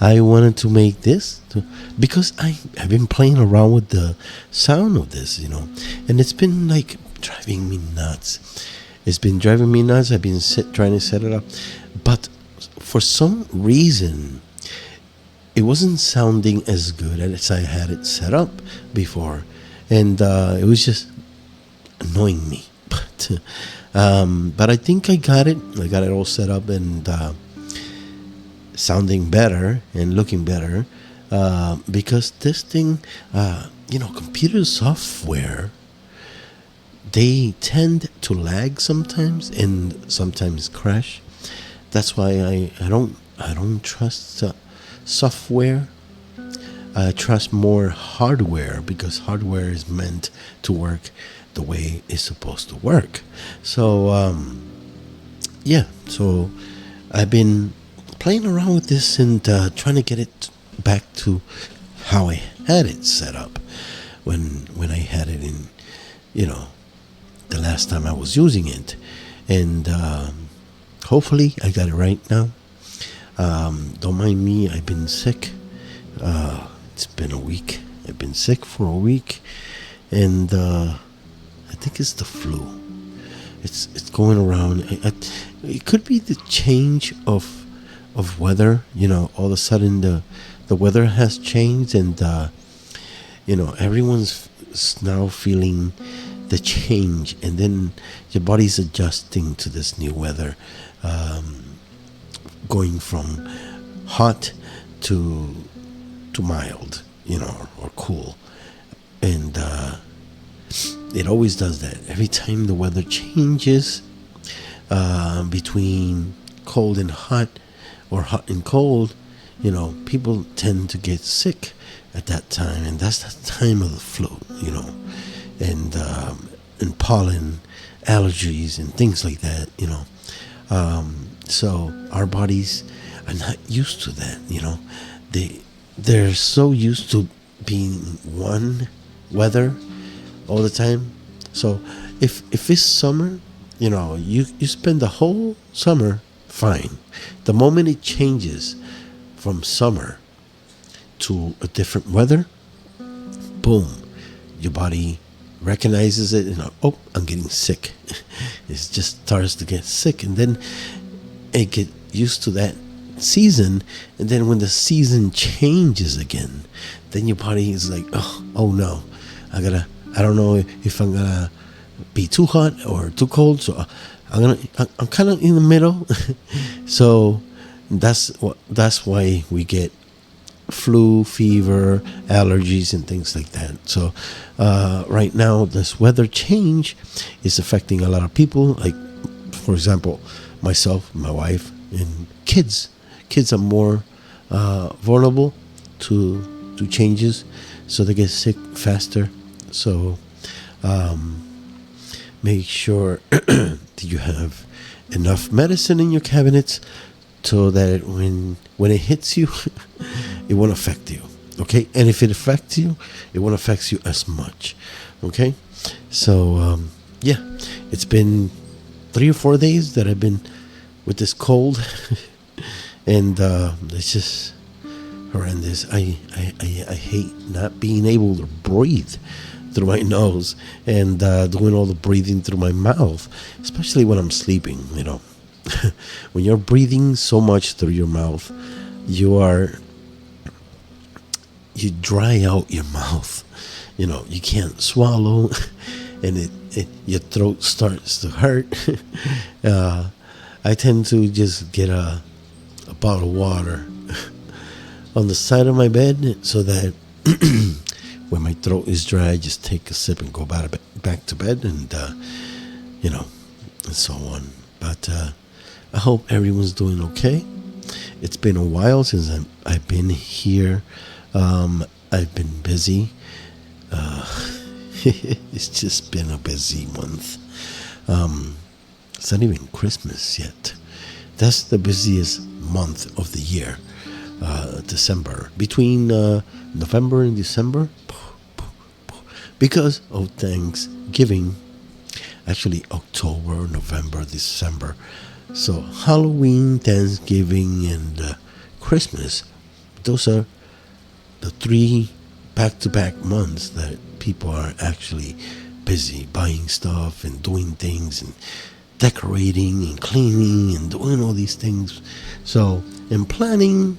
I wanted to make this because I've been playing around with the sound of this, and it's been like driving me nuts. It's been driving me nuts. I've been trying to set it up, but for some reason, it wasn't sounding as good as I had it set up before, and it was just annoying me. But I think I got it. I got it all set up and sounding better and looking better because this thing, computer software, they tend to lag sometimes and sometimes crash. That's why I don't trust software. I trust more hardware because hardware is meant to work the way it's supposed to work. So yeah, so I've been playing around with this and trying to get it back to how I had it set up when I had it in, the last time I was using it, and hopefully I got it right now. Don't mind me. I've been sick. It's been a week. I've been sick for a week, and I think it's the flu. It's going around. It could be the change of weather. All of a sudden the weather has changed, and everyone's now feeling the change, and then your body's adjusting to this new weather, going from hot to mild, or cool, and it always does that every time the weather changes between cold and hot or hot and cold. People tend to get sick at that time, and that's the time of the flu. And pollen allergies and things like that. So our bodies are not used to that. They're so used to being one weather all the time. So if it's summer, you spend the whole summer fine. The moment it changes from summer to a different weather, boom, your body recognizes it and I'm getting sick. It just starts to get sick, and then it get used to that season, and then when the season changes again, then your body is like, oh no, I don't know if I'm gonna be too hot or too cold, so I'm kind of in the middle. So that's why we get flu, fever, allergies, and things like that. So right now, this weather change is affecting a lot of people. Like, for example, myself, my wife, and kids. Kids are more vulnerable to changes, so they get sick faster. So make sure that you have enough medicine in your cabinets so that when it hits you, it won't affect you. Okay, and if it affects you, it won't affect you as much. Okay, so yeah, it's been 3 or 4 days that I've been with this cold, and it's just horrendous. I hate not being able to breathe through my nose and doing all the breathing through my mouth, especially when I'm sleeping. When you're breathing so much through your mouth, you dry out your mouth. You can't swallow, and your throat starts to hurt. I tend to just get a bottle of water on the side of my bed so that when my throat is dry, I just take a sip and go back to bed, and and so on. But I hope everyone's doing okay. It's been a while since I've been here. I've been busy. It's just been a busy month. It's not even Christmas yet. That's the busiest month of the year, December. Between November and December, because of Thanksgiving. Actually, October, November, December. So Halloween, Thanksgiving, and Christmas those are the 3 back-to-back months that people are actually busy buying stuff and doing things and decorating and cleaning and doing all these things. So, and planning,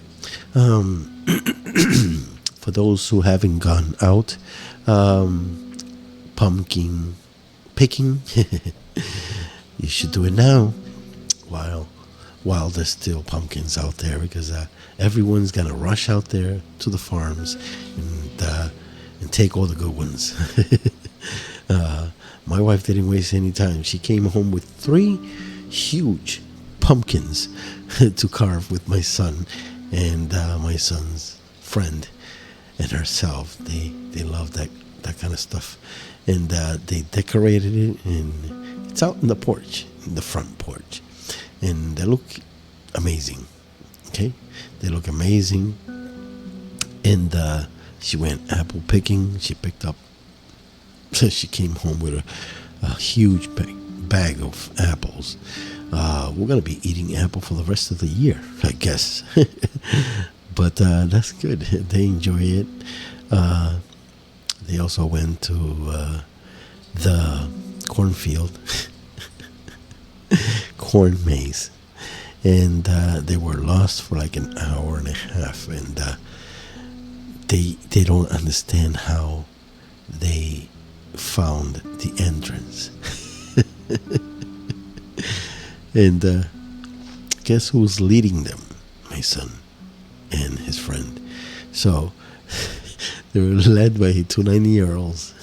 for those who haven't gone out, pumpkin picking, you should do it now while there's still pumpkins out there, because everyone's gonna rush out there to the farms and take all the good ones. My wife didn't waste any time. She came home with 3 huge pumpkins to carve with my son and my son's friend and herself. They love that kind of stuff, and they decorated it, and it's out in the porch, in the front porch, and they look amazing. Okay, they look amazing. And she went apple picking. She picked up. So she came home with a huge bag of apples. We're gonna be eating apple for the rest of the year, I guess. But that's good. They enjoy it. They also went to the cornfield, corn maze, and they were lost for like an hour and a half, and they don't understand how they found the entrance. And guess who's leading them? My son and his friend. So they were led by 2 90-year-olds.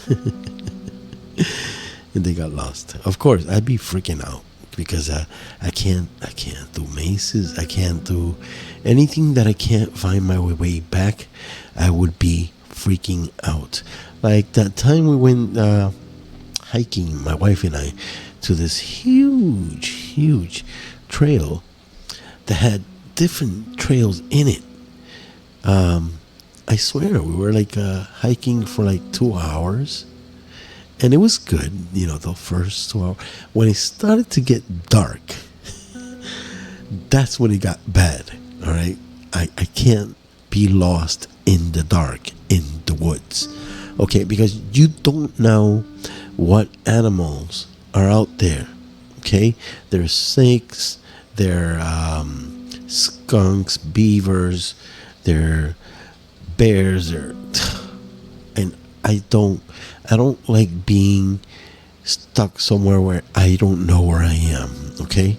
And they got lost. Of course, I'd be freaking out, because I can't do mazes. I can't do anything that I can't find my way back. I would be freaking out. Like that time we went hiking, my wife and I, to this huge trail that had different trails in it. I swear, we were like hiking for like 2 hours, and it was good, the first 2 hours. When it started to get dark, that's when it got bad. All right, I can't be lost in the dark in the woods. Okay, because you don't know what animals are out there. Okay, there's snakes, there are skunks, beavers, there bears, and I don't like being stuck somewhere where I don't know where I am. Okay,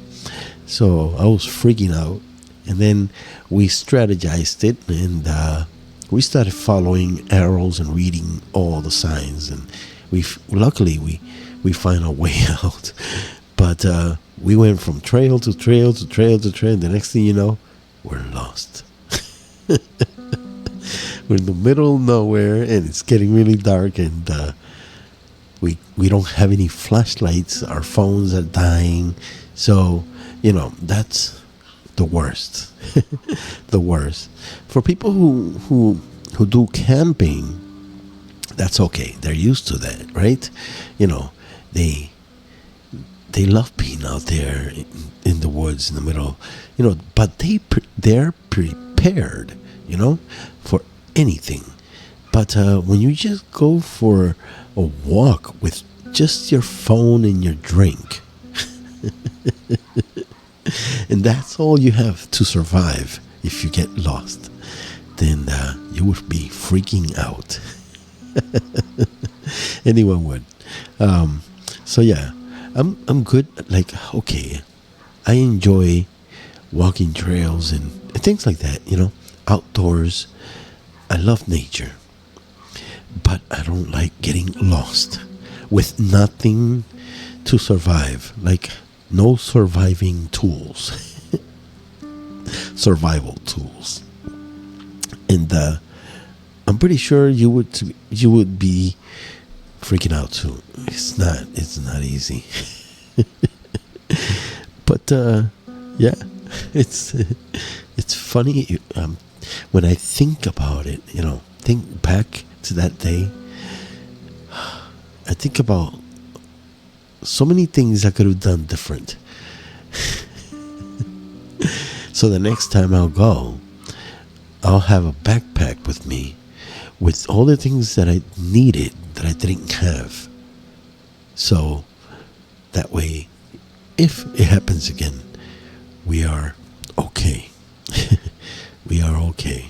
so I was freaking out, and then we strategized it, and we started following arrows and reading all the signs, and luckily we find our way out. But we went from trail to trail to trail to trail. The next thing you know, we're lost. We're in the middle of nowhere, and it's getting really dark, and we don't have any flashlights. Our phones are dying. So, that's the worst. The worst. For people who do camping, that's okay. They're used to that, right? They love being out there in the woods in the middle, but they're prepared, for anything. But when you just go for a walk with just your phone and your drink, and that's all you have to survive if you get lost, then you would be freaking out. Anyone would. So yeah, I'm good. Like, okay, I enjoy walking trails and things like that, outdoors. I love nature, but I don't like getting lost with nothing to survive, like no surviving tools, survival tools. And I'm pretty sure you would be freaking out too. It's not easy. But yeah, it's funny when I think about it. Think back to that day. I think about so many things I could have done different. So the next time I'll go, I'll have a backpack with me with all the things that I needed that I didn't have. So that way, if it happens again, we are okay. We are okay.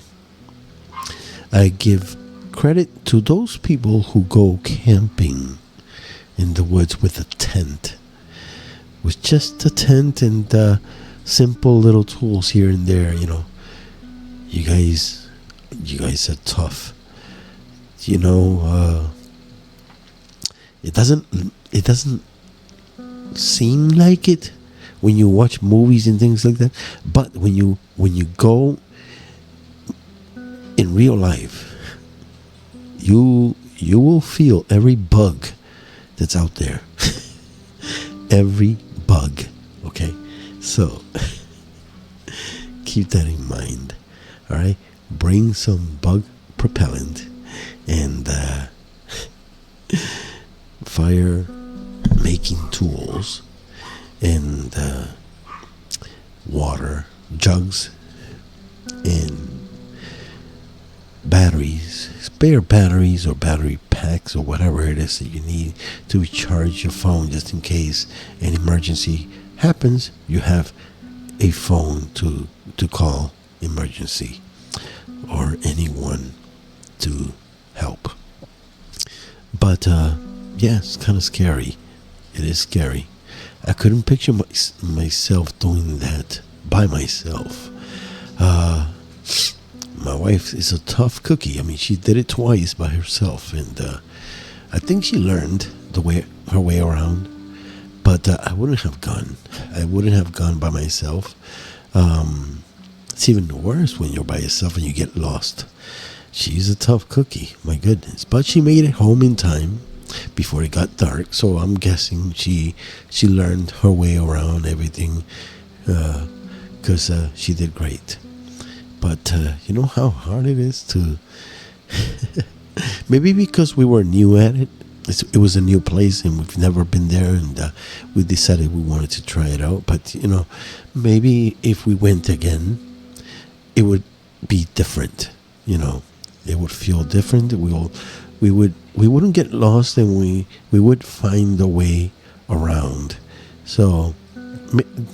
I give credit to those people who go camping in the woods with a tent, with just a tent and simple little tools here and there. You guys, you guys are tough. You know, it doesn't seem like it when you watch movies and things like that. But when you go in real life, you will feel every bug that's out there. Every bug. Okay, so keep that in mind. All right, bring some bug propellant and fire making tools and water jugs and batteries, spare batteries or battery packs or whatever it is that you need to recharge your phone just in case an emergency happens. You have a phone to call emergency or anyone to help. But yeah, it's kind of scary. It is scary. I couldn't picture myself doing that by myself. My wife is a tough cookie. I mean, she did it twice by herself, and I think she learned her way around. But I wouldn't have gone. I wouldn't have gone by myself. It's even worse when you're by yourself and you get lost. She's a tough cookie, my goodness. But she made it home in time before it got dark. So I'm guessing she learned her way around everything because she did great. But you know how hard it is to... Maybe because we were new at it. It was a new place and we've never been there, and we decided we wanted to try it out. But maybe if we went again, it would be different. It would feel different. We wouldn't get lost, and we would find a way around. So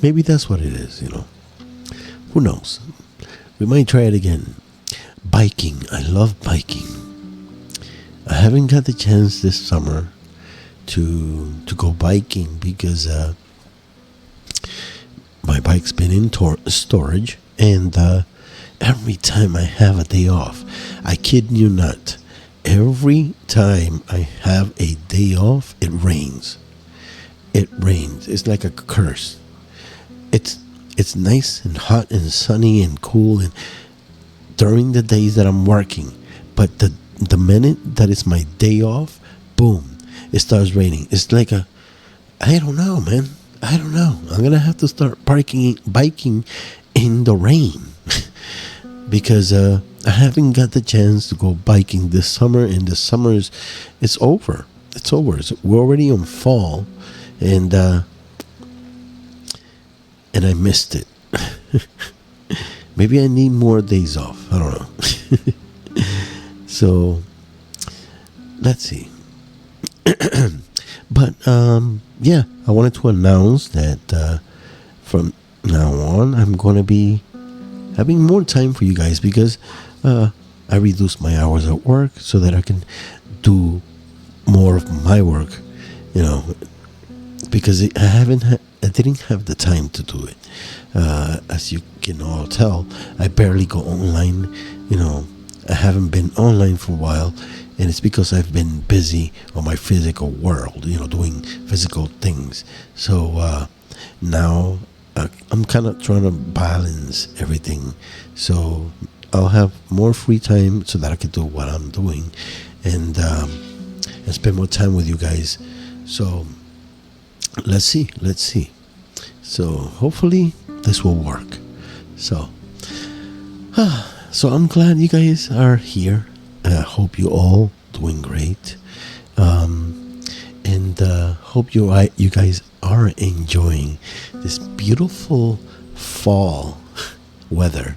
maybe that's what it is. Who knows? We might try it again. Biking. I love biking. I haven't got the chance this summer to go biking because my bike's been in storage, and every time I have a day off, I kid you not, every time I have a day off, it rains. It rains. It's like a curse. It's nice and hot and sunny and cool and during the days that I'm working, but the minute that it's my day off, boom, it starts raining. It's like I don't know, man. I don't know. I'm gonna have to start biking in the rain because I haven't got the chance to go biking this summer, and the summer it's over. It's over. We're already on fall, and I missed it. Maybe I need more days off. I don't know. So let's see. But yeah, I wanted to announce that from now on, I'm going to be having more time for you guys because I reduced my hours at work so that I can do more of my work, because I didn't have the time to do it. As you can all tell, I barely go online. I haven't been online for a while, and it's because I've been busy on my physical world, doing physical things. So now I'm kind of trying to balance everything. So I'll have more free time so that I can do what I'm doing and spend more time with you guys. So let's see. So hopefully this will work. So I'm glad you guys are here. I hope you all doing great. And hope you guys are enjoying this beautiful fall weather.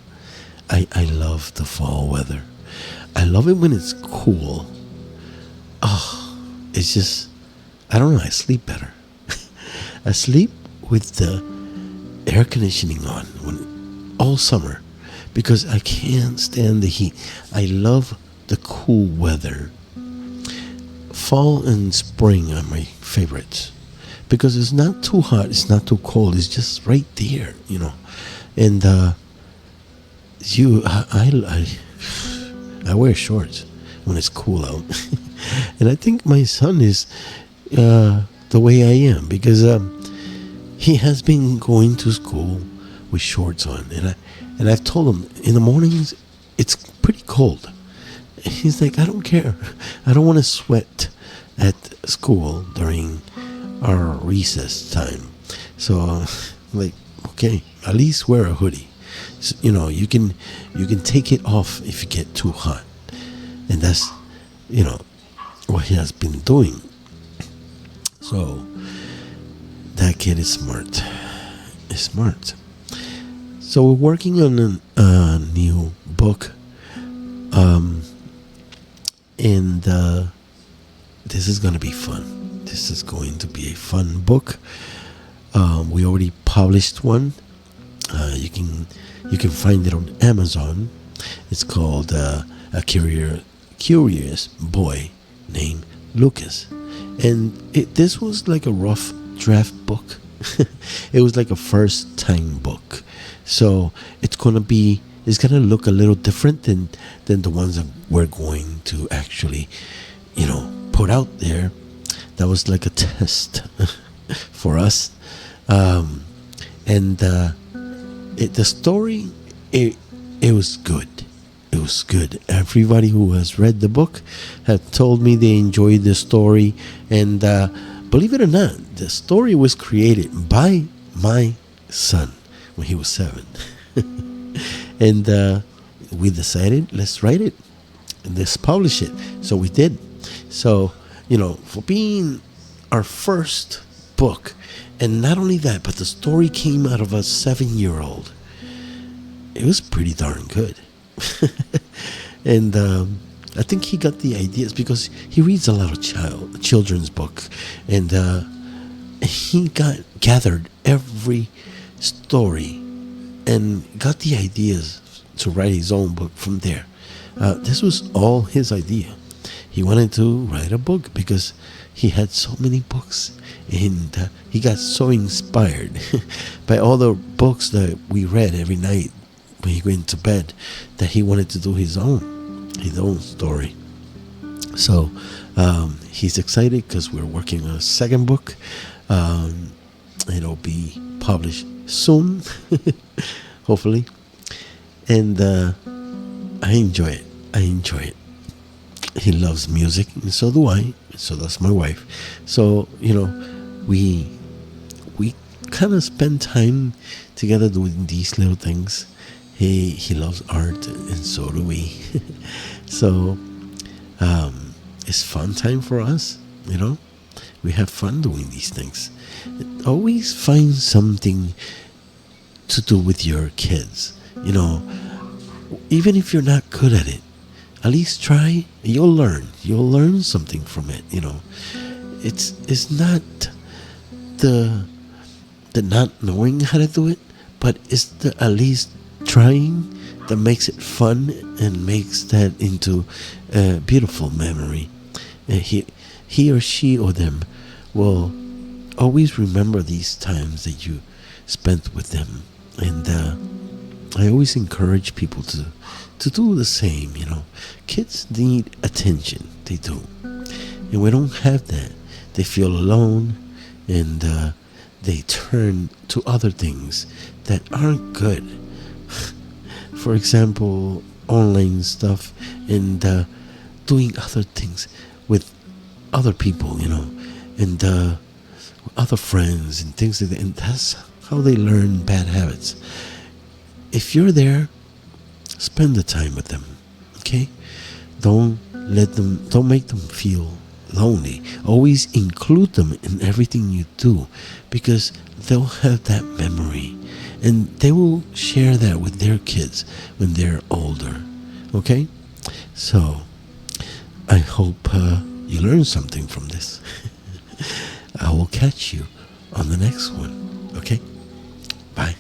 I love the fall weather. I love it when it's cool. Oh, it's just, I don't know, I sleep better. I sleep with the air conditioning on when all summer because I can't stand the heat. I love the cool weather. Fall and spring are my favorites because it's not too hot, it's not too cold, it's just right there, you know. And I wear shorts when it's cool out, and I think my son is the way I am because he has been going to school with shorts on, and I've told him in the mornings it's pretty cold. He's like, I don't care. I don't want to sweat at school during our recess time. So, like, okay, at least wear a hoodie. So, you know, you can take it off if you get too hot, and that's, you know, what he has been doing. So that kid is smart. Is smart. So we're working on a new book. And this is going to be fun. This is going to be a fun book. We already published one. You can find it on Amazon. It's called A Curious Boy Named Lucas. And this was like a rough draft book. It was like a first time book. So it's gonna look a little different than the ones that we're going to actually, you know, put out there. That was like a test for us. And the story, it was good. It was good. Everybody who has read the book have told me they enjoyed the story. And believe it or not, the story was created by my son when he was 7. And we decided, let's write it and let's publish it. So we did. So, you know, for being our first book, and not only that, but the story came out of a 7-year-old. It was pretty darn good. And I think he got the ideas because he reads a lot of children's book, and he gathered every story and got the ideas to write his own book from there. This was all his idea. He wanted to write a book because he had so many books, and he got so inspired by all the books that we read every night when he went to bed that he wanted to do his own story. So he's excited because we're working on a second book. It'll be published soon, hopefully. And I enjoy it. He loves music, and so do I. So does my wife. So, you know, we kind of spend time together doing these little things. He loves art, and so do we. So it's fun time for us, you know. We have fun doing these things. Always find something to do with your kids, you know. Even if you're not good at it, at least try. You'll learn something from it, you know. It's not the not knowing how to do it, but it's the at least trying that makes it fun and makes that into a beautiful memory. He or she or them will always remember these times that you spent with them. And I always encourage people to do the same, you know. Kids need attention, they do. And we don't have that. They feel alone, and they turn to other things that aren't good. For example, online stuff, and doing other things with other people, you know, and other friends and things like that. And that's how they learn bad habits. If you're there, spend the time with them, okay? Don't make them feel lonely. Always include them in everything you do, because they'll have that memory, and they will share that with their kids when they're older. Okay? So, I hope you learned something from this. I will catch you on the next one. Okay? Bye.